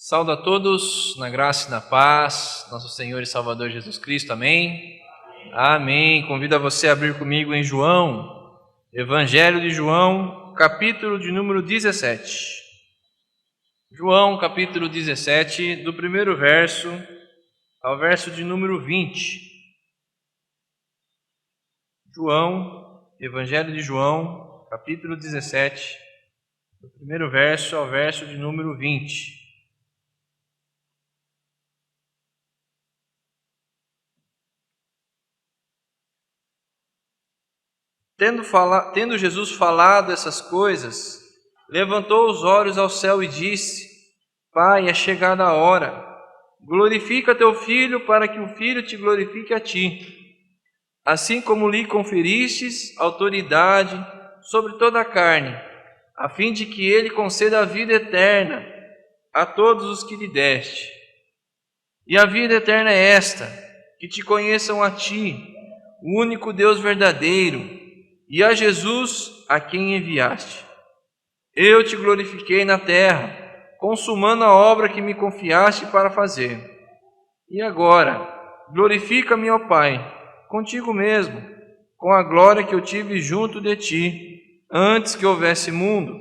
Saúdo a todos na graça e na paz, nosso Senhor e Salvador Jesus Cristo, amém? Amém. Convido a você a abrir comigo em João, Evangelho de João, capítulo de número 17. João, capítulo 17, do primeiro verso ao verso de número 20. João, Evangelho de João, capítulo 17, do primeiro verso ao verso de número 20. Tendo Jesus falado essas coisas, levantou os olhos ao céu e disse: Pai, é chegada a hora. Glorifica teu Filho, para que o Filho te glorifique a ti. Assim como lhe conferistes autoridade sobre toda a carne, a fim de que ele conceda a vida eterna a todos os que lhe deste. E a vida eterna é esta: que te conheçam a ti, o único Deus verdadeiro, e a Jesus a quem enviaste. Eu te glorifiquei na terra, consumando a obra que me confiaste para fazer. E agora, glorifica-me, ó Pai, contigo mesmo, com a glória que eu tive junto de ti, antes que houvesse mundo.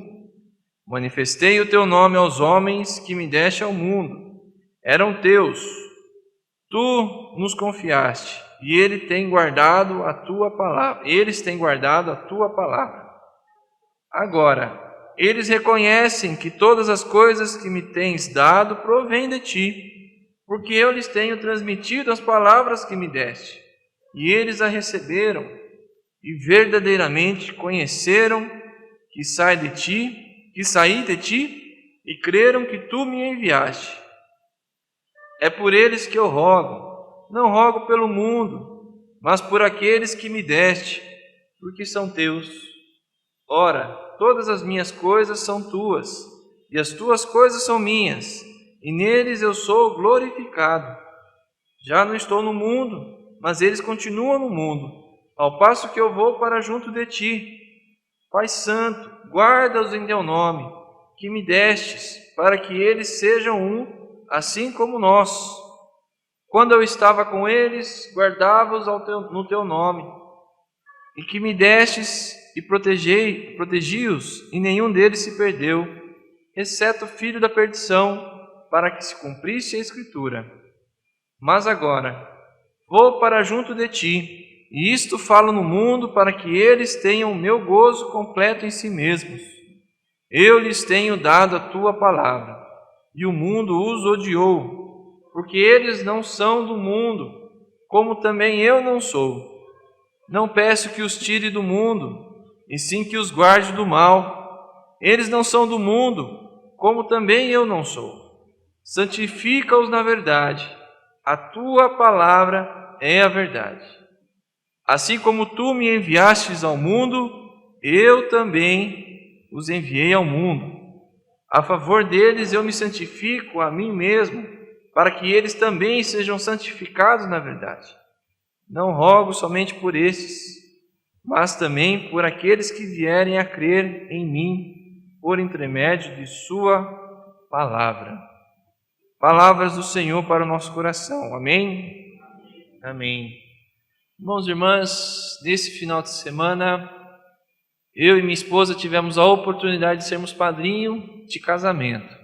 Manifestei o teu nome aos homens que me deste ao mundo. Eram teus. Tu nos confiaste, e eles têm guardado a tua palavra. Agora, eles reconhecem que todas as coisas que me tens dado provêm de ti, porque eu lhes tenho transmitido as palavras que me deste, e eles a receberam, e verdadeiramente conheceram que saí de ti, e creram que tu me enviaste. É por eles que eu rogo, não rogo pelo mundo, mas por aqueles que me deste, porque são teus. Ora, todas as minhas coisas são tuas, e as tuas coisas são minhas, e neles eu sou glorificado. Já não estou no mundo, mas eles continuam no mundo, ao passo que eu vou para junto de ti. Pai Santo, guarda-os em teu nome, que me destes, para que eles sejam um, assim como nós. Quando eu estava com eles, guardava-os no teu nome, e que me destes e protegi-os, e nenhum deles se perdeu, exceto o filho da perdição, para que se cumprisse a Escritura. Mas agora, vou para junto de ti, e isto falo no mundo, para que eles tenham o meu gozo completo em si mesmos. Eu lhes tenho dado a tua palavra, e o mundo os odiou, porque eles não são do mundo, como também eu não sou. Não peço que os tire do mundo, e sim que os guarde do mal. Eles não são do mundo, como também eu não sou. Santifica-os na verdade. A tua palavra é a verdade. Assim como tu me enviastes ao mundo, eu também os enviei ao mundo. A favor deles eu me santifico a mim mesmo, para que eles também sejam santificados na verdade. Não rogo somente por estes, mas também por aqueles que vierem a crer em mim, por intermédio de sua palavra. Palavras do Senhor para o nosso coração. Amém? Amém. Irmãos e irmãs, nesse final de semana, eu e minha esposa tivemos a oportunidade de sermos padrinho de casamento.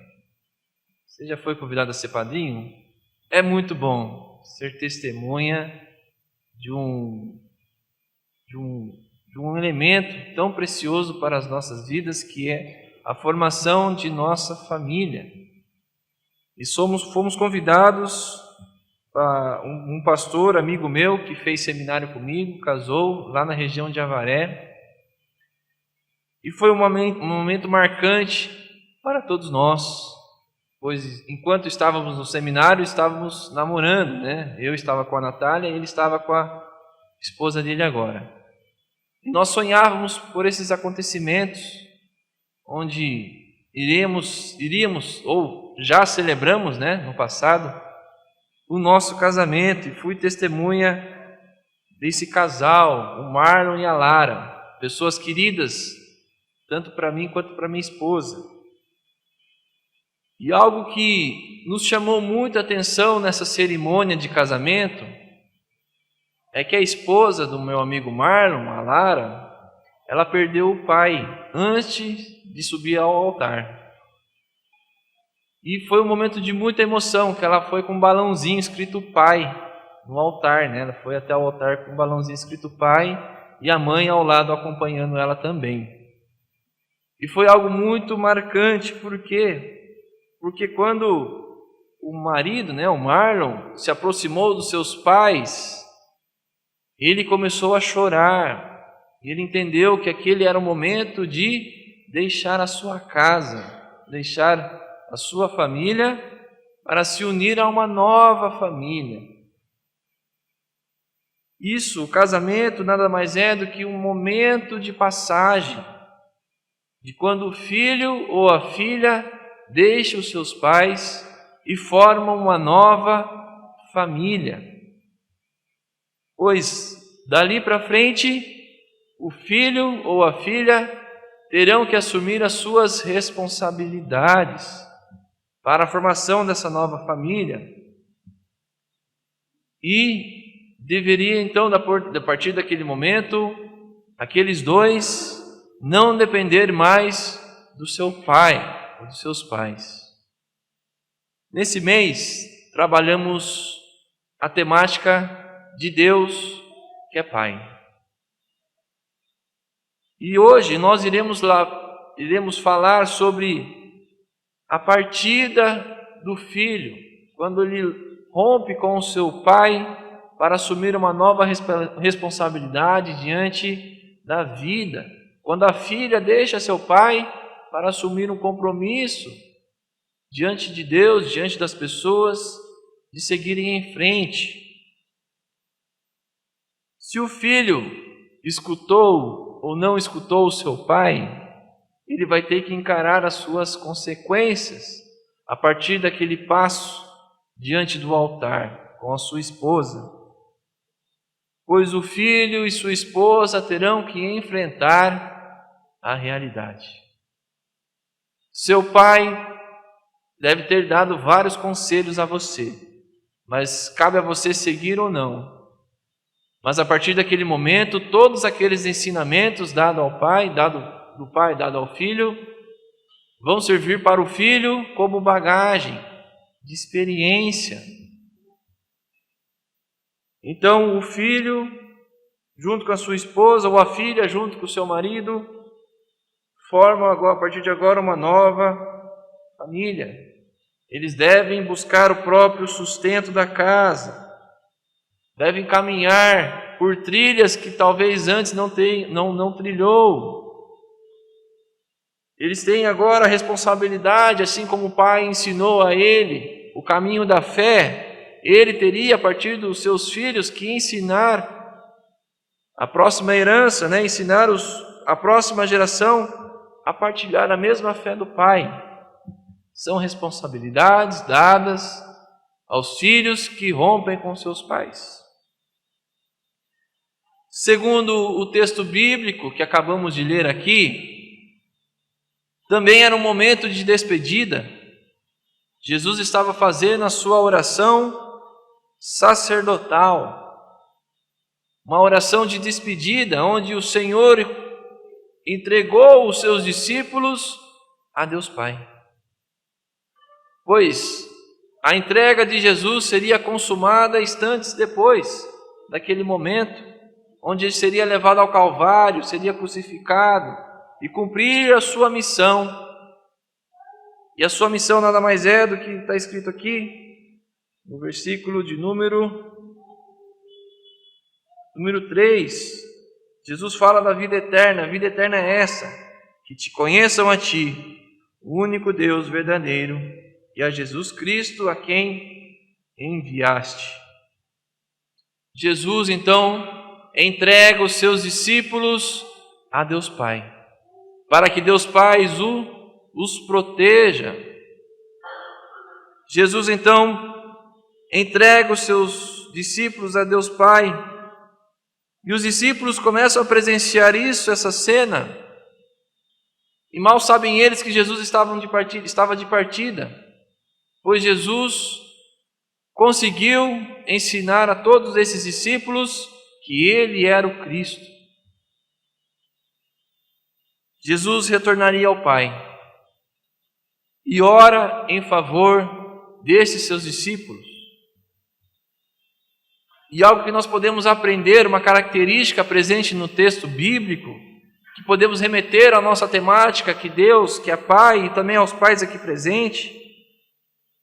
Você já foi convidado a ser padrinho? É muito bom ser testemunha de um elemento tão precioso para as nossas vidas, que é a formação de nossa família. E fomos convidados para um pastor, amigo meu, que fez seminário comigo, casou lá na região de Avaré. E foi um momento marcante para todos nós, pois enquanto estávamos no seminário, estávamos namorando, né? Eu estava com a Natália e ele estava com a esposa dele agora. E nós sonhávamos por esses acontecimentos, onde iríamos ou já celebramos, né, no passado, o nosso casamento, e fui testemunha desse casal, o Marlon e a Lara, pessoas queridas, tanto para mim quanto para minha esposa. E algo que nos chamou muita atenção nessa cerimônia de casamento é que a esposa do meu amigo Marlon, a Lara, ela perdeu o pai antes de subir ao altar. E foi um momento de muita emoção, que ela foi com um balãozinho escrito pai no altar, né? Ela foi até o altar com um balãozinho escrito pai e a mãe ao lado acompanhando ela também. E foi algo muito marcante, porque quando o marido, né, o Marlon, se aproximou dos seus pais, ele começou a chorar. Ele entendeu que aquele era o momento de deixar a sua casa, deixar a sua família para se unir a uma nova família. Isso, o casamento, nada mais é do que um momento de passagem, de quando o filho ou a filha deixa os seus pais e formam uma nova família. Pois dali para frente, o filho ou a filha terão que assumir as suas responsabilidades para a formação dessa nova família. E deveria então, a partir daquele momento, aqueles dois não depender mais do seu pai ou dos seus pais. Nesse mês, trabalhamos a temática de Deus, que é Pai. E hoje nós iremos falar sobre a partida do filho, quando ele rompe com o seu pai para assumir uma nova responsabilidade diante da vida. Quando a filha deixa seu pai para assumir um compromisso diante de Deus, diante das pessoas, de seguirem em frente. Se o filho escutou ou não escutou o seu pai, ele vai ter que encarar as suas consequências a partir daquele passo diante do altar com a sua esposa. Pois o filho e sua esposa terão que enfrentar a realidade. Seu pai deve ter dado vários conselhos a você, mas cabe a você seguir ou não. Mas a partir daquele momento, todos aqueles ensinamentos dados ao pai, do pai dado ao filho, vão servir para o filho como bagagem de experiência. Então, o filho, junto com a sua esposa, ou a filha, junto com o seu marido, formam agora, a partir de agora uma nova família. Eles devem buscar o próprio sustento da casa, devem caminhar por trilhas que talvez antes não trilhou. Eles têm agora a responsabilidade, assim como o pai ensinou a ele o caminho da fé, ele teria, a partir dos seus filhos, que ensinar a próxima herança, né? Ensinar a próxima geração a partilhar a mesma fé do pai. São responsabilidades dadas aos filhos que rompem com seus pais. Segundo o texto bíblico que acabamos de ler aqui, também era um momento de despedida. Jesus estava fazendo a sua oração sacerdotal, uma oração de despedida, onde o Senhor entregou os seus discípulos a Deus Pai. Pois a entrega de Jesus seria consumada instantes depois daquele momento, onde ele seria levado ao Calvário, seria crucificado e cumprir a sua missão. E a sua missão nada mais é do que está escrito aqui, no versículo de número 3. Jesus fala da vida eterna. A vida eterna é essa, que te conheçam a ti, o único Deus verdadeiro, e a Jesus Cristo, a quem enviaste. Jesus, então, entrega os seus discípulos a Deus Pai, para que Deus Pai os proteja. Jesus, então, entrega os seus discípulos a Deus Pai, e os discípulos começam a presenciar essa cena, e mal sabem eles que Jesus estava de partida. pois Jesus conseguiu ensinar a todos esses discípulos que ele era o Cristo. Jesus retornaria ao Pai e ora em favor desses seus discípulos. E algo que nós podemos aprender, uma característica presente no texto bíblico, que podemos remeter à nossa temática, que Deus, que é Pai, e também aos pais aqui presentes,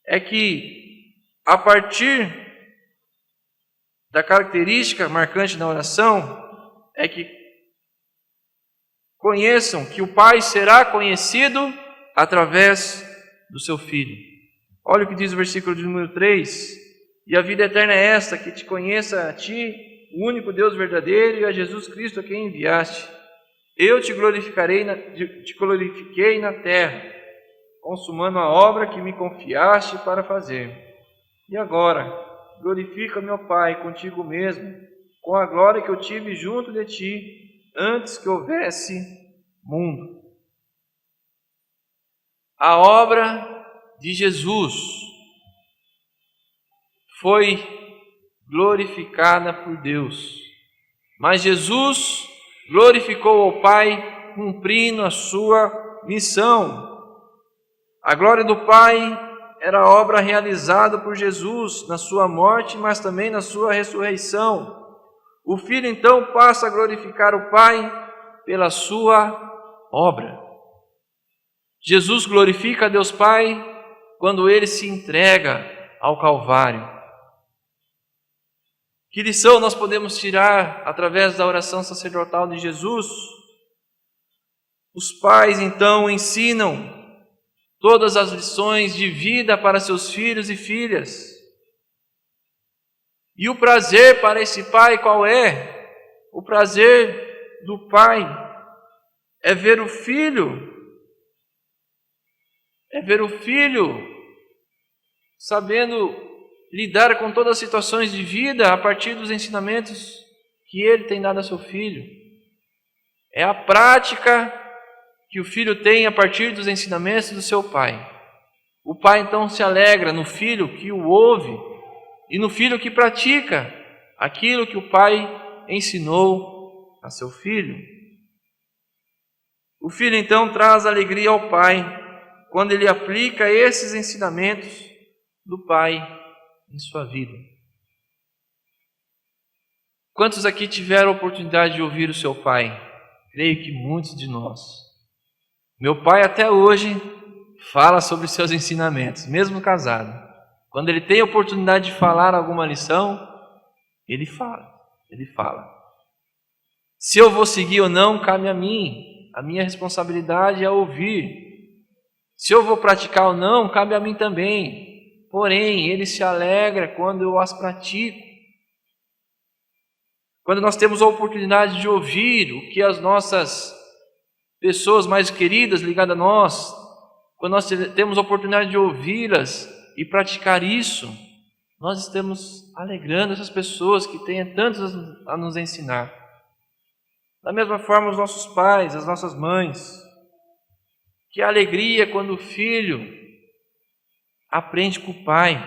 é que a partir da característica marcante na oração, é que conheçam que o Pai será conhecido através do seu Filho. Olha o que diz o versículo de número 3. E a vida eterna é esta, que te conheça a ti, o único Deus verdadeiro, e a Jesus Cristo a quem enviaste. Eu te glorifiquei na terra, consumando a obra que me confiaste para fazer. E agora, glorifica, meu Pai, contigo mesmo, com a glória que eu tive junto de ti, antes que houvesse mundo. A obra de Jesus foi glorificada por Deus, mas Jesus glorificou ao Pai cumprindo a sua missão. A glória do Pai era a obra realizada por Jesus na sua morte, mas também na sua ressurreição. O Filho então passa a glorificar o Pai pela sua obra. Jesus glorifica a Deus Pai quando ele se entrega ao Calvário. Que lição nós podemos tirar através da oração sacerdotal de Jesus? Os pais então ensinam todas as lições de vida para seus filhos e filhas. E o prazer para esse pai qual é? O prazer do pai é ver o filho sabendo lidar com todas as situações de vida a partir dos ensinamentos que ele tem dado a seu filho. É a prática que o filho tem a partir dos ensinamentos do seu pai. O pai então se alegra no filho que o ouve e no filho que pratica aquilo que o pai ensinou a seu filho. O filho então traz alegria ao pai quando ele aplica esses ensinamentos do pai em sua vida. Quantos aqui tiveram a oportunidade de ouvir o seu pai? Creio que muitos de nós. Meu pai até hoje fala sobre seus ensinamentos, mesmo casado. Quando ele tem a oportunidade de falar alguma lição, ele fala. Se eu vou seguir ou não, cabe a mim. A minha responsabilidade é ouvir. Se eu vou praticar ou não, cabe a mim também. Porém, ele se alegra quando eu as pratico. Quando nós temos a oportunidade de ouvir o que as nossas pessoas mais queridas ligadas a nós, quando nós temos a oportunidade de ouvi-las e praticar isso, nós estamos alegrando essas pessoas que têm tanto a nos ensinar. Da mesma forma, os nossos pais, as nossas mães. Que alegria quando o filho aprende com o pai.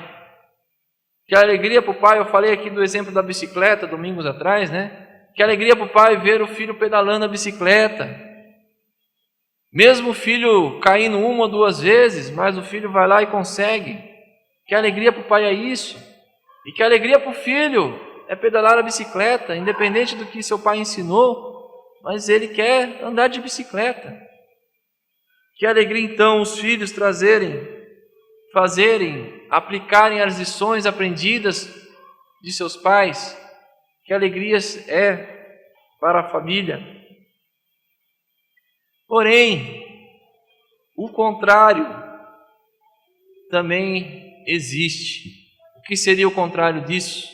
Que alegria para o pai, eu falei aqui do exemplo da bicicleta, domingos atrás, né? Que alegria para o pai ver o filho pedalando a bicicleta. Mesmo o filho caindo uma ou duas vezes, mas o filho vai lá e consegue. Que alegria para o pai é isso. E que alegria para o filho é pedalar a bicicleta, independente do que seu pai ensinou, mas ele quer andar de bicicleta. Que alegria então os filhos aplicarem as lições aprendidas de seus pais. Que alegrias é para a família. Porém, o contrário também existe. O que seria o contrário disso?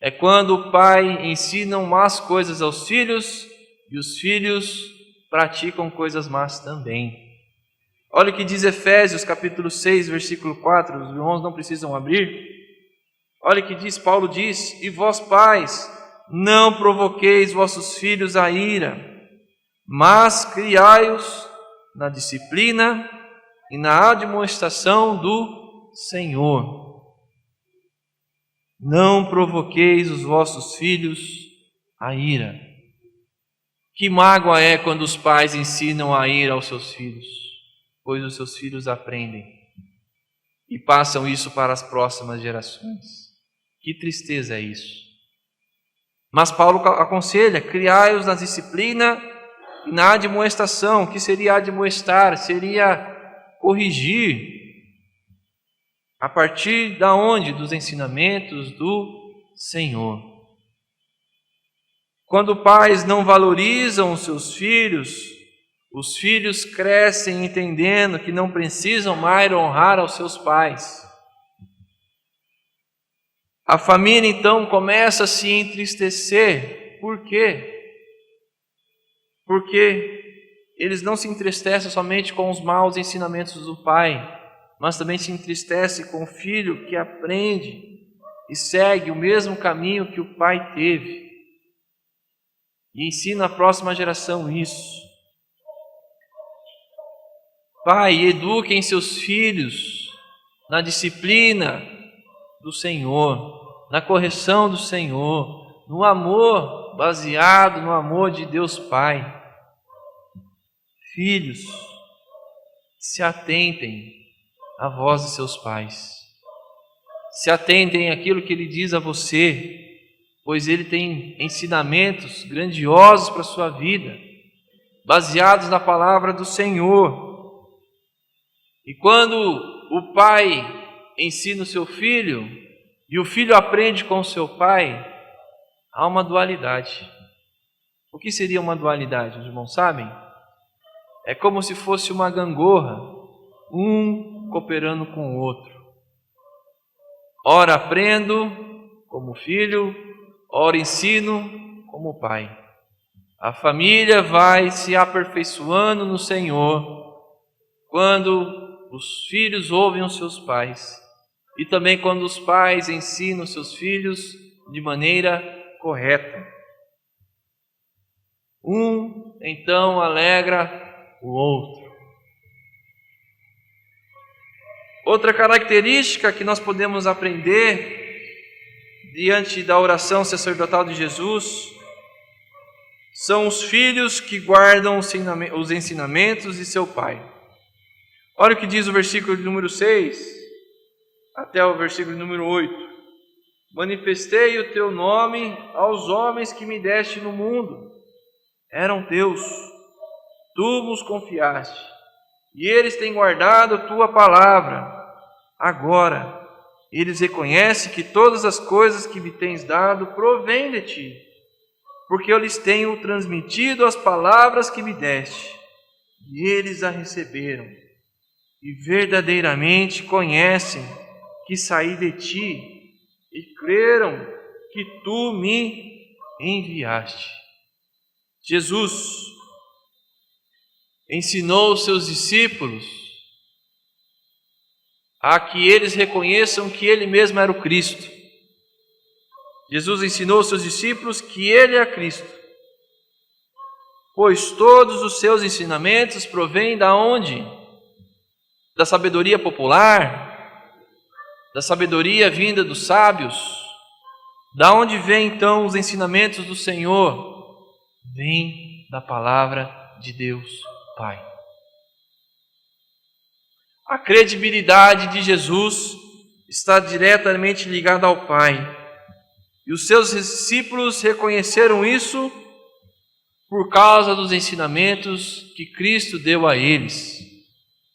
É quando o pai ensina más coisas aos filhos e os filhos praticam coisas más também. Olha o que diz Efésios capítulo 6, versículo 4, os irmãos não precisam abrir. Olha o que diz, Paulo diz: e vós pais, não provoqueis vossos filhos a ira, mas criai-os na disciplina e na admoestação do Senhor. Não provoqueis os vossos filhos a ira. Que mágoa é quando os pais ensinam a ira aos seus filhos, pois os seus filhos aprendem e passam isso para as próximas gerações. Que tristeza é isso. Mas Paulo aconselha: criai-os na disciplina e na admoestação. O que seria admoestar? Seria corrigir. A partir da onde? Dos ensinamentos do Senhor. Quando pais não valorizam os seus filhos, os filhos crescem entendendo que não precisam mais honrar aos seus pais. A família então começa a se entristecer. Por quê? Porque eles não se entristecem somente com os maus ensinamentos do pai, mas também se entristecem com o filho que aprende e segue o mesmo caminho que o pai teve. E ensina a próxima geração isso. Pai, eduquem seus filhos na disciplina do Senhor, na correção do Senhor, no amor baseado no amor de Deus Pai. Filhos, se atentem à voz de seus pais. Se atentem àquilo que Ele diz a você, pois Ele tem ensinamentos grandiosos para a sua vida, baseados na palavra do Senhor. E quando o pai ensina o seu filho, e o filho aprende com o seu pai, há uma dualidade. O que seria uma dualidade, os irmãos sabem? É como se fosse uma gangorra, um cooperando com o outro. Ora aprendo como filho, ora ensino como pai. A família vai se aperfeiçoando no Senhor quando os filhos ouvem os seus pais e também quando os pais ensinam os seus filhos de maneira correta. Um então alegra o outro. Outra característica que nós podemos aprender diante da oração sacerdotal de Jesus são os filhos que guardam os ensinamentos de seu pai. Olha o que diz o versículo número 6 até o versículo número 8. Manifestei o teu nome aos homens que me deste no mundo. Eram teus, tu os confiaste, e eles têm guardado a tua palavra. Agora, eles reconhecem que todas as coisas que me tens dado provêm de ti, porque eu lhes tenho transmitido as palavras que me deste, e eles a receberam, e verdadeiramente conhecem que saí de ti, e creram que tu me enviaste. Jesus ensinou os seus discípulos a que eles reconheçam que Ele mesmo era o Cristo. Jesus ensinou aos seus discípulos que Ele é Cristo, pois todos os seus ensinamentos provêm da onde? Da sabedoria popular, da sabedoria vinda dos sábios. Da onde vêm então os ensinamentos do Senhor? Vem da palavra de Deus Pai. A credibilidade de Jesus está diretamente ligada ao Pai. E os seus discípulos reconheceram isso por causa dos ensinamentos que Cristo deu a eles.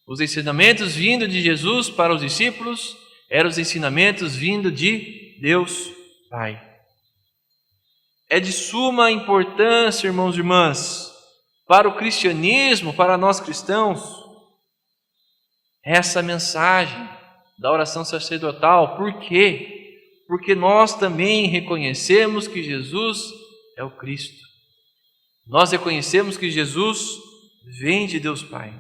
Os ensinamentos vindo de Jesus para os discípulos eram os ensinamentos vindo de Deus Pai. É de suma importância, irmãos e irmãs, para o cristianismo, para nós cristãos, essa mensagem da oração sacerdotal. Por quê? Porque nós também reconhecemos que Jesus é o Cristo. Nós reconhecemos que Jesus vem de Deus Pai.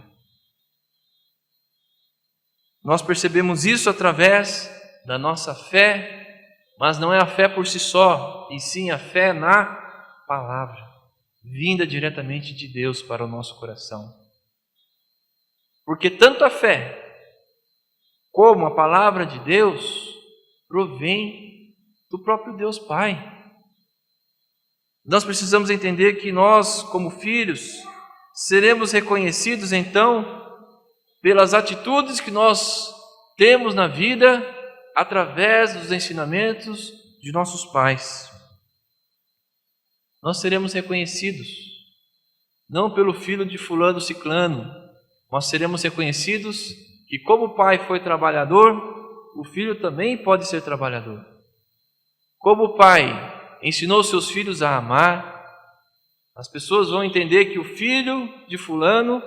Nós percebemos isso através da nossa fé, mas não é a fé por si só, e sim a fé na palavra, vinda diretamente de Deus para o nosso coração. Porque tanto a fé como a palavra de Deus provém do próprio Deus Pai. Nós precisamos entender que nós, como filhos, seremos reconhecidos então pelas atitudes que nós temos na vida através dos ensinamentos de nossos pais. Nós seremos reconhecidos não pelo filho de fulano ciclano, mas seremos reconhecidos que como o pai foi trabalhador, o filho também pode ser trabalhador. Como o pai ensinou seus filhos a amar, as pessoas vão entender que o filho de fulano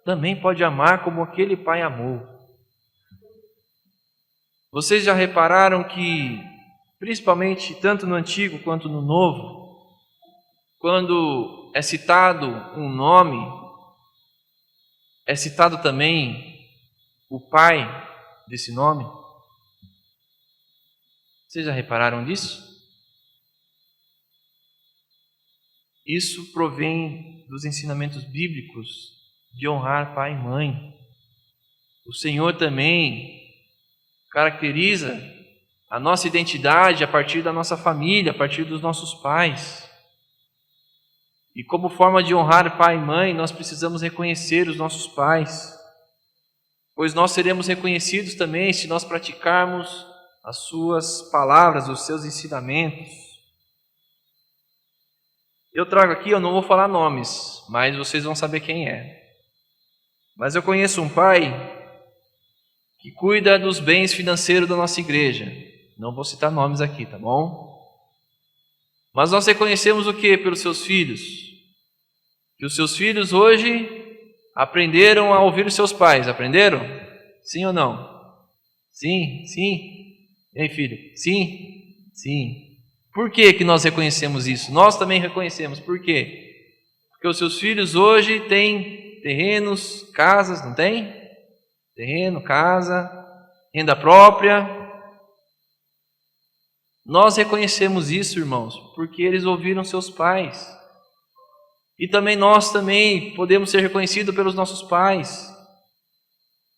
também pode amar como aquele pai amou. Vocês já repararam que, principalmente tanto no Antigo quanto no Novo, quando é citado um nome, é citado também o pai desse nome? Vocês já repararam disso? Isso provém dos ensinamentos bíblicos de honrar pai e mãe. O Senhor também caracteriza a nossa identidade a partir da nossa família, a partir dos nossos pais. E como forma de honrar pai e mãe, nós precisamos reconhecer os nossos pais, pois nós seremos reconhecidos também se nós praticarmos as suas palavras, os seus ensinamentos. Eu trago aqui, eu não vou falar nomes, mas vocês vão saber quem é. Mas eu conheço um pai que cuida dos bens financeiros da nossa igreja. Não vou citar nomes aqui, tá bom? Mas nós reconhecemos o que pelos seus filhos? Que os seus filhos hoje aprenderam a ouvir os seus pais. Aprenderam? Sim ou não? Sim, sim. E aí, filho? Sim, sim. Por que nós reconhecemos isso? Nós também reconhecemos. Por quê? Porque os seus filhos hoje têm terrenos, casas, não tem? Terreno, casa, renda própria. Nós reconhecemos isso, irmãos, porque eles ouviram seus pais. E também nós também podemos ser reconhecidos pelos nossos pais.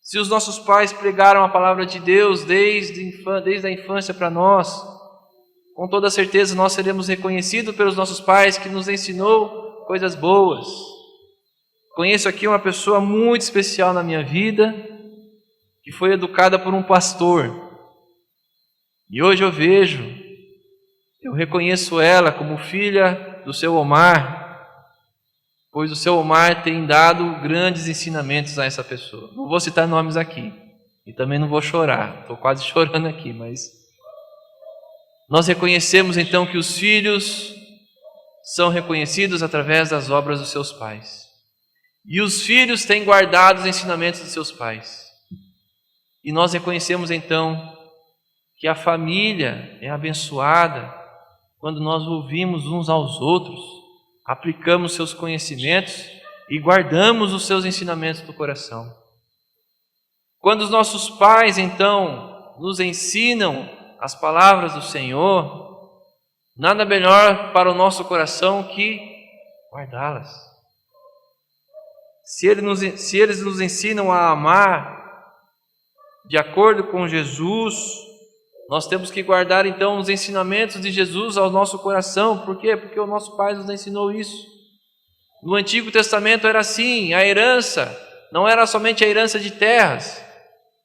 Se os nossos pais pregaram a palavra de Deus desde a infância para nós, com toda certeza nós seremos reconhecidos pelos nossos pais que nos ensinou coisas boas. Conheço aqui uma pessoa muito especial na minha vida, que foi educada por um pastor. E hoje eu reconheço ela como filha do seu Omar, pois o seu Omar tem dado grandes ensinamentos a essa pessoa. Não vou citar nomes aqui, e também não vou chorar, estou quase chorando aqui, mas nós reconhecemos então que os filhos são reconhecidos através das obras dos seus pais. E os filhos têm guardado os ensinamentos dos seus pais. E nós reconhecemos então que a família é abençoada quando nós ouvimos uns aos outros, aplicamos seus conhecimentos e guardamos os seus ensinamentos do coração. Quando os nossos pais então nos ensinam as palavras do Senhor, nada melhor para o nosso coração que guardá-las. Se eles nos ensinam a amar de acordo com Jesus, nós temos que guardar então os ensinamentos de Jesus ao nosso coração. Por quê? Porque o nosso Pai nos ensinou isso. No Antigo Testamento era assim, a herança não era somente a herança de terras,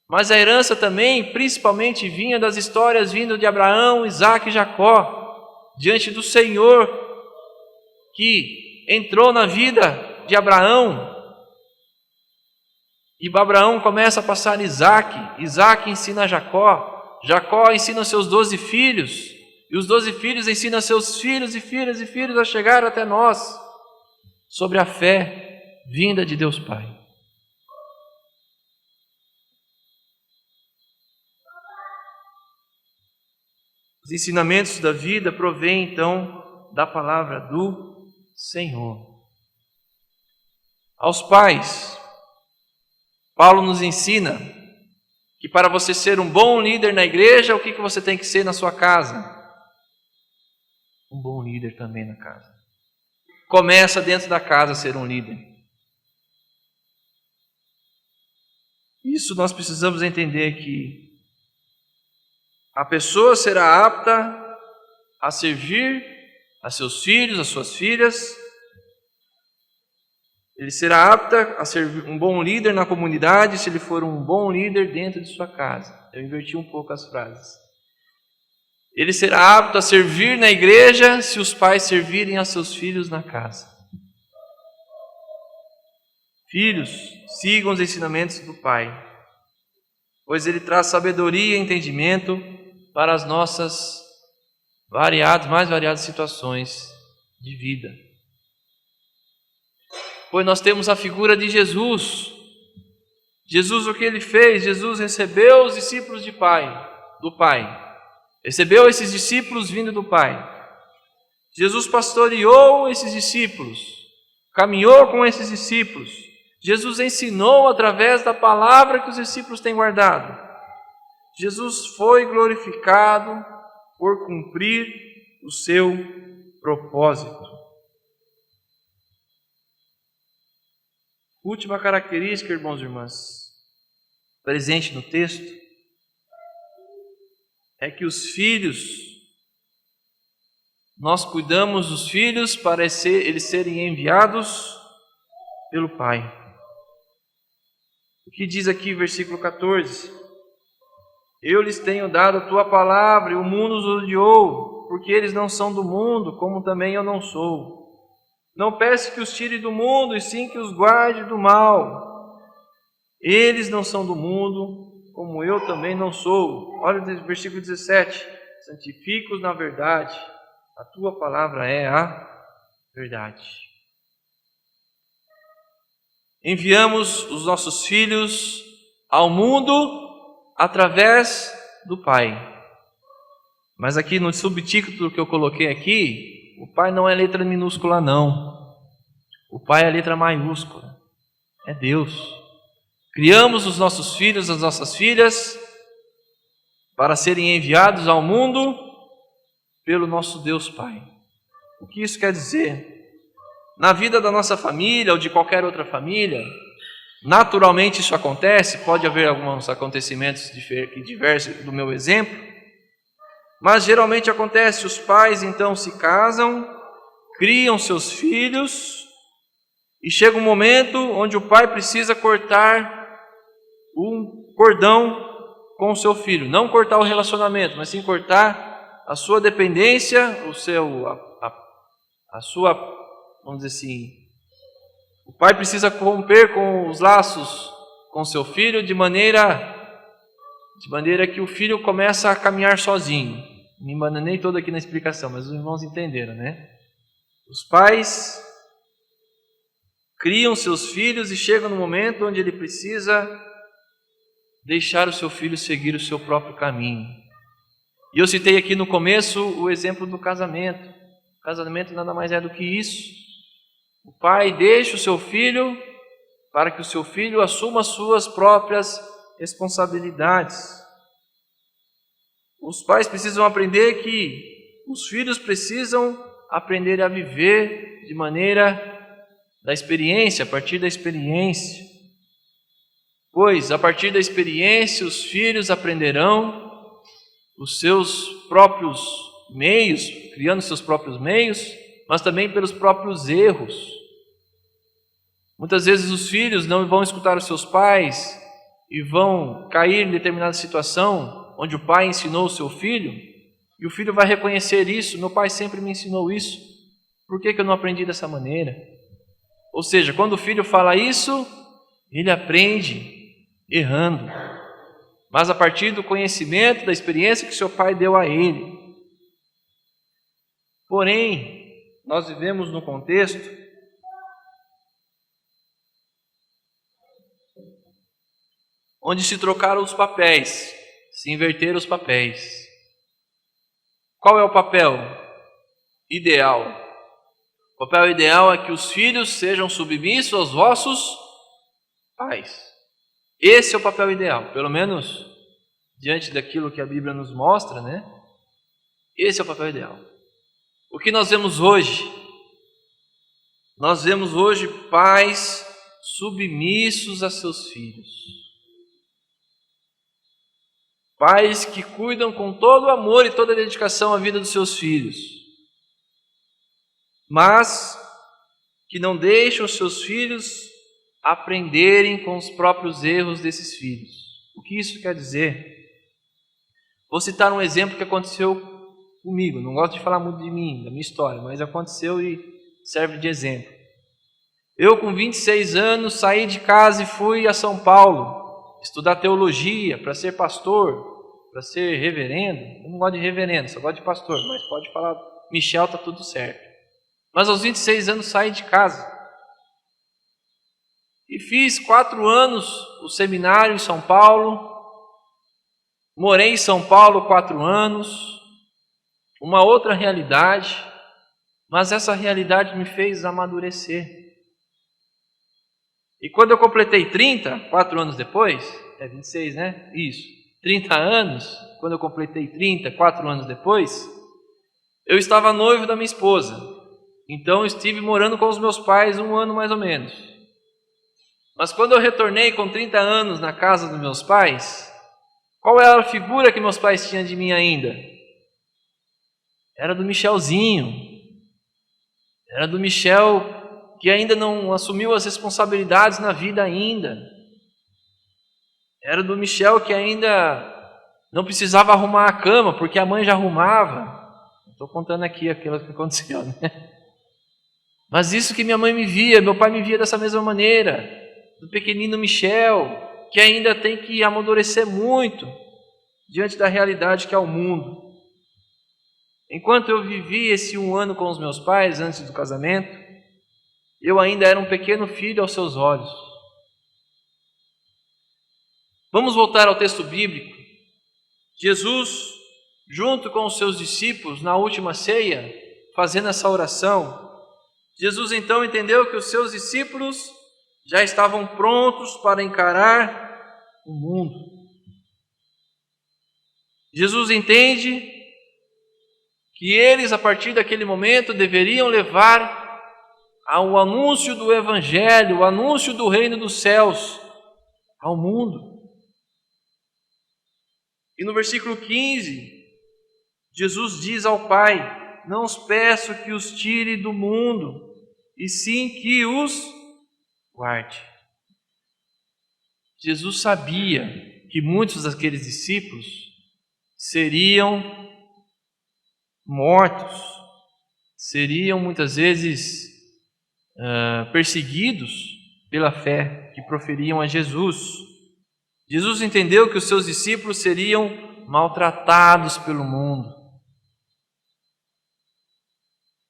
mas a herança também, principalmente, vinha das histórias vindo de Abraão, Isaque e Jacó, diante do Senhor, que entrou na vida de Abraão. E Abraão começa a passar Isaque, Isaque ensina Jacó, Jacó ensina seus 12 filhos, e os 12 filhos ensinam seus filhos e filhas e filhos a chegar até nós, sobre a fé vinda de Deus Pai. Os ensinamentos da vida provêm então da palavra do Senhor. Aos pais, Paulo nos ensina que para você ser um bom líder na igreja, o que você tem que ser na sua casa? Um bom líder também na casa. Começa dentro da casa a ser um líder. Isso nós precisamos entender, que a pessoa será apta a servir a seus filhos, a suas filhas. Ele será apto a ser um bom líder na comunidade se ele for um bom líder dentro de sua casa. Eu inverti um pouco as frases. Ele será apto a servir na igreja se os pais servirem a seus filhos na casa. Filhos, sigam os ensinamentos do Pai, pois Ele traz sabedoria e entendimento para as nossas mais variadas situações de vida. Pois nós temos a figura de Jesus. Jesus, o que Ele fez? Jesus recebeu os discípulos do Pai. Recebeu esses discípulos vindo do Pai. Jesus pastoreou esses discípulos, caminhou com esses discípulos. Jesus ensinou através da palavra que os discípulos têm guardado. Jesus foi glorificado por cumprir o seu propósito. Última característica, irmãos e irmãs, presente no texto, é que os filhos, nós cuidamos dos filhos para eles serem enviados pelo Pai. O que diz aqui, versículo 14? Eu lhes tenho dado a tua palavra e o mundo os odiou, porque eles não são do mundo, como também eu não sou. Não peço que os tire do mundo, e sim que os guarde do mal. Eles não são do mundo, como eu também não sou. Olha o versículo 17. Santifica-os na verdade. A tua palavra é a verdade. Enviamos os nossos filhos ao mundo através do Pai. Mas aqui no subtítulo que eu coloquei aqui, o Pai não é letra minúscula não. O Pai é letra maiúscula. É Deus. Criamos os nossos filhos, as nossas filhas, para serem enviados ao mundo pelo nosso Deus Pai. O que isso quer dizer? Na vida da nossa família ou de qualquer outra família, naturalmente isso acontece, pode haver alguns acontecimentos diversos do meu exemplo, mas geralmente acontece, os pais então se casam, criam seus filhos, e chega um momento onde o pai precisa cortar um cordão com o seu filho. Não cortar o relacionamento, mas sim cortar a sua dependência, a sua, vamos dizer assim, o pai precisa romper com os laços com seu filho de maneira que o filho começa a caminhar sozinho. Me embananei todo aqui na explicação, mas os irmãos entenderam, né? Os pais criam seus filhos e chegam no momento onde ele precisa deixar o seu filho seguir o seu próprio caminho. E eu citei aqui no começo o exemplo do casamento. O casamento nada mais é do que isso. O pai deixa o seu filho para que o seu filho assuma as suas próprias responsabilidades. Os pais precisam aprender que os filhos precisam aprender a viver de maneira da experiência, a partir da experiência. Pois, a partir da experiência, os filhos aprenderão os seus próprios meios, criando seus próprios meios, mas também pelos próprios erros. Muitas vezes os filhos não vão escutar os seus pais e vão cair em determinada situação onde o pai ensinou o seu filho, e o filho vai reconhecer isso. Meu pai sempre me ensinou isso, por que eu não aprendi dessa maneira? Ou seja, quando o filho fala isso, ele aprende errando, mas a partir do conhecimento, da experiência que seu pai deu a ele. Porém, nós vivemos num contexto onde se trocaram os papéis, se inverteram os papéis. Qual é o papel ideal? O papel ideal é que os filhos sejam submissos aos vossos pais. Esse é o papel ideal, pelo menos diante daquilo que a Bíblia nos mostra, né? Esse é o papel ideal. O que nós vemos hoje? Nós vemos hoje pais submissos a seus filhos. Pais que cuidam com todo o amor e toda a dedicação à vida dos seus filhos, mas que não deixam os seus filhos aprenderem com os próprios erros desses filhos. O que isso quer dizer? Vou citar um exemplo que aconteceu comigo. Não gosto de falar muito de mim, da minha história, mas aconteceu e serve de exemplo. Eu, com 26 anos, saí de casa e fui a São Paulo estudar teologia, para ser pastor, para ser reverendo. Eu não gosto de reverendo, só gosto de pastor, mas pode falar Michel, está tudo certo. Mas aos 26 anos saí de casa e fiz 4 anos o seminário em São Paulo. Morei em São Paulo 4 anos, uma outra realidade, mas essa realidade me fez amadurecer. E quando eu completei 30, 4 anos depois, 26, né? Isso, 30 anos, quando eu completei 30, 4 anos depois, eu estava noivo da minha esposa. Então eu estive morando com os meus pais 1 ano mais ou menos. Mas quando eu retornei com 30 anos na casa dos meus pais, qual era a figura que meus pais tinham de mim ainda? Era do Michelzinho. Era do Michel que ainda não assumiu as responsabilidades na vida ainda. Era do Michel que ainda não precisava arrumar a cama, porque a mãe já arrumava. Estou contando aqui aquilo que aconteceu, né? Mas isso que minha mãe me via, meu pai me via dessa mesma maneira. Do pequenino Michel, que ainda tem que amadurecer muito diante da realidade que é o mundo. Enquanto eu vivi esse 1 ano com os meus pais, antes do casamento, eu ainda era um pequeno filho aos seus olhos. Vamos voltar ao texto bíblico. Jesus, junto com os seus discípulos, na última ceia, fazendo essa oração, Jesus então entendeu que os seus discípulos já estavam prontos para encarar o mundo. Jesus entende que eles, a partir daquele momento, deveriam levar ao anúncio do Evangelho, o anúncio do reino dos céus ao mundo. E no versículo 15, Jesus diz ao Pai: não os peço que os tire do mundo, e sim que os guarde. Jesus sabia que muitos daqueles discípulos seriam mortos, seriam muitas vezes perseguidos pela fé que proferiam a Jesus. Jesus entendeu que os seus discípulos seriam maltratados pelo mundo.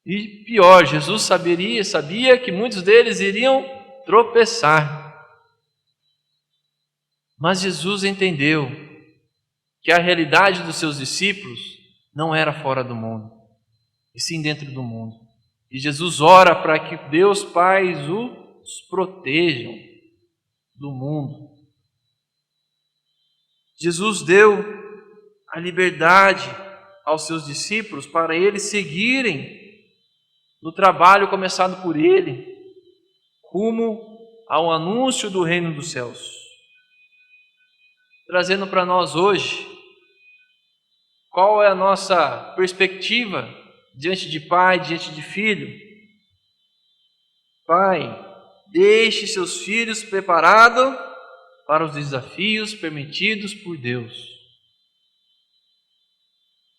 E pior, Jesus sabia que muitos deles iriam tropeçar. Mas Jesus entendeu que a realidade dos seus discípulos não era fora do mundo, e sim dentro do mundo. E Jesus ora para que Deus Pai os protejam do mundo. Jesus deu a liberdade aos seus discípulos para eles seguirem no trabalho começado por Ele, rumo ao anúncio do reino dos céus. Trazendo para nós hoje, qual é a nossa perspectiva diante de pai, diante de filho? Pai, deixe seus filhos preparados para os desafios permitidos por Deus,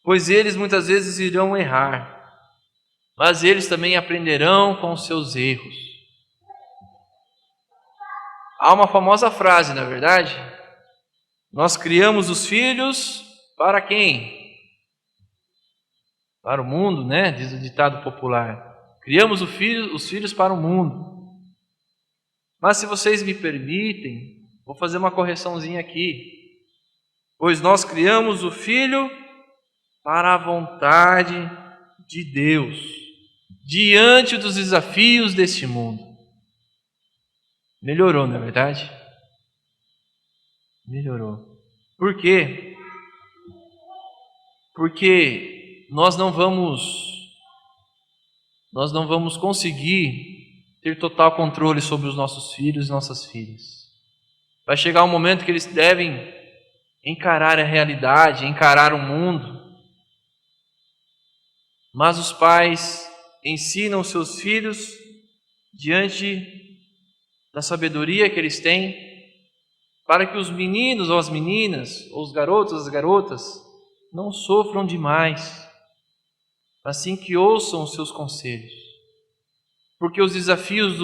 pois eles muitas vezes irão errar, mas eles também aprenderão com os seus erros. Há uma famosa frase, na verdade: nós criamos os filhos para quem? Para o mundo, né? Diz o ditado popular. Criamos os filhos para o mundo. Mas se vocês me permitem, vou fazer uma correçãozinha aqui. Pois nós criamos o filho para a vontade de Deus, diante dos desafios deste mundo. Melhorou, não é verdade? Melhorou. Por quê? Porque nós não vamos conseguir ter total controle sobre os nossos filhos e nossas filhas. Vai chegar um momento que eles devem encarar a realidade, encarar o mundo. Mas os pais ensinam seus filhos diante da sabedoria que eles têm, para que os meninos ou as meninas, ou os garotos ou as garotas, não sofram demais, assim que ouçam os seus conselhos. Porque os desafios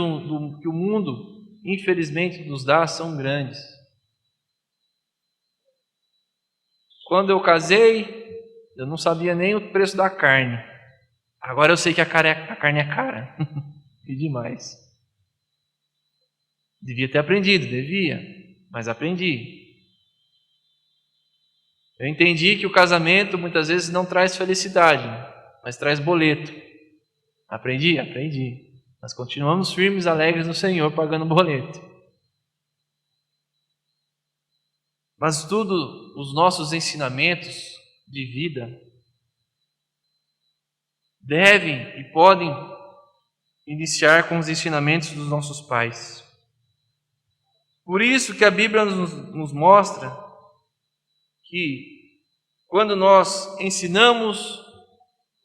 que o mundo, infelizmente, nos dá são grandes. Quando eu casei, eu não sabia nem o preço da carne. Agora eu sei que a carne é cara. E demais. Devia ter aprendido, devia, mas aprendi. Eu entendi que o casamento muitas vezes não traz felicidade, mas traz boleto. Aprendi. Mas continuamos firmes, alegres no Senhor, pagando boleto. Mas tudo, os nossos ensinamentos de vida devem e podem iniciar com os ensinamentos dos nossos pais. Por isso que a Bíblia nos mostra que quando nós ensinamos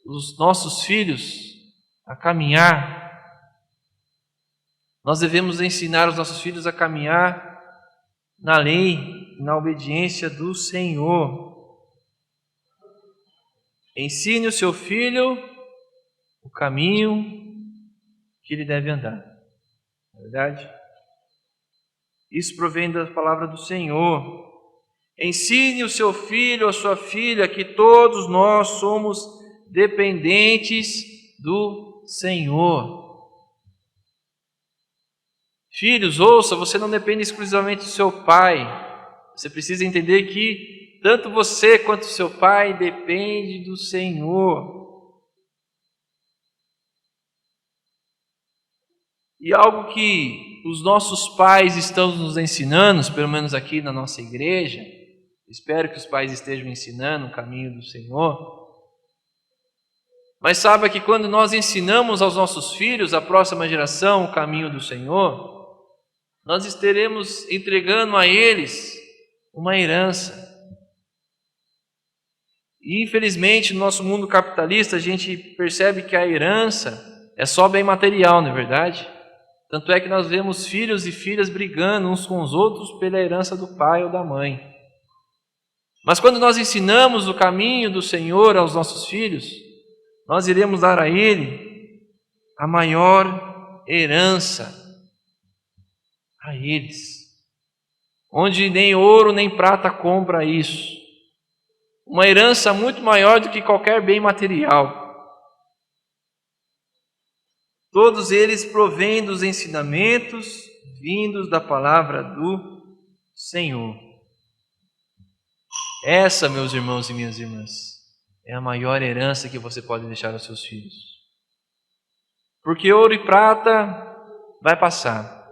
os nossos filhos a caminhar, nós devemos ensinar os nossos filhos a caminhar na lei, na obediência do Senhor. Ensine o seu filho o caminho que ele deve andar. Não é verdade? Isso provém da palavra do Senhor. Ensine o seu filho, a sua filha, que todos nós somos dependentes do Senhor. Filhos, ouça, você não depende exclusivamente do seu pai. Você precisa entender que tanto você quanto o seu pai depende do Senhor. E algo que os nossos pais estão nos ensinando, pelo menos aqui na nossa igreja, espero que os pais estejam ensinando o caminho do Senhor. Mas saiba que quando nós ensinamos aos nossos filhos, à próxima geração, o caminho do Senhor, nós estaremos entregando a eles uma herança. E infelizmente no nosso mundo capitalista a gente percebe que a herança é só bem material, não é verdade? Tanto é que nós vemos filhos e filhas brigando uns com os outros pela herança do pai ou da mãe. Mas quando nós ensinamos o caminho do Senhor aos nossos filhos, nós iremos dar a ele a maior herança a eles, onde nem ouro nem prata compra isso. Uma herança muito maior do que qualquer bem material. Todos eles provêm dos ensinamentos vindos da palavra do Senhor. Essa, meus irmãos e minhas irmãs, é a maior herança que você pode deixar aos seus filhos. Porque ouro e prata vai passar,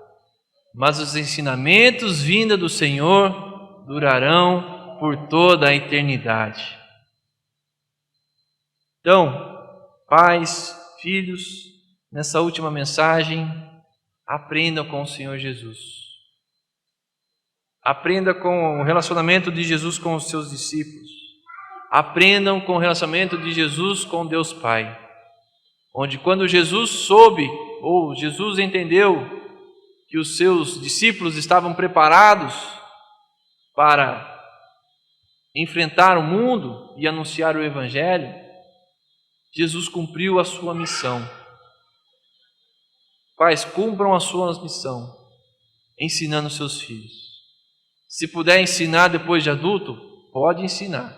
mas os ensinamentos vindos do Senhor durarão por toda a eternidade. Então, pais, filhos, nessa última mensagem, aprendam com o Senhor Jesus. Aprenda com o relacionamento de Jesus com os seus discípulos. Aprendam com o relacionamento de Jesus com Deus Pai. Onde quando Jesus soube, ou Jesus entendeu que os seus discípulos estavam preparados para enfrentar o mundo e anunciar o Evangelho, Jesus cumpriu a sua missão. Pais, cumpram a sua missão, ensinando seus filhos. Se puder ensinar depois de adulto, pode ensinar,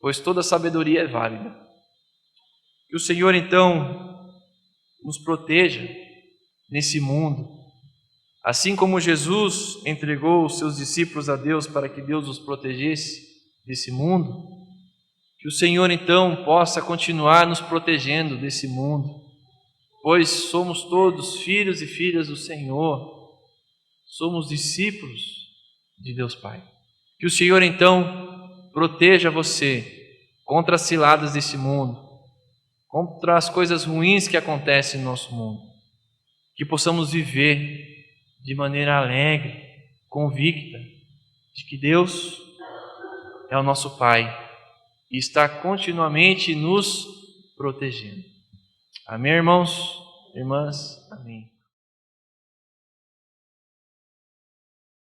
pois toda sabedoria é válida. Que o Senhor, então, nos proteja nesse mundo. Assim como Jesus entregou os seus discípulos a Deus para que Deus os protegesse desse mundo, que o Senhor, então, possa continuar nos protegendo desse mundo, pois somos todos filhos e filhas do Senhor, somos discípulos de Deus Pai. Que o Senhor, então, proteja você contra as ciladas desse mundo, contra as coisas ruins que acontecem no nosso mundo, que possamos viver de maneira alegre, convicta, de que Deus é o nosso Pai e está continuamente nos protegendo. Amém, irmãos? Irmãs? Amém.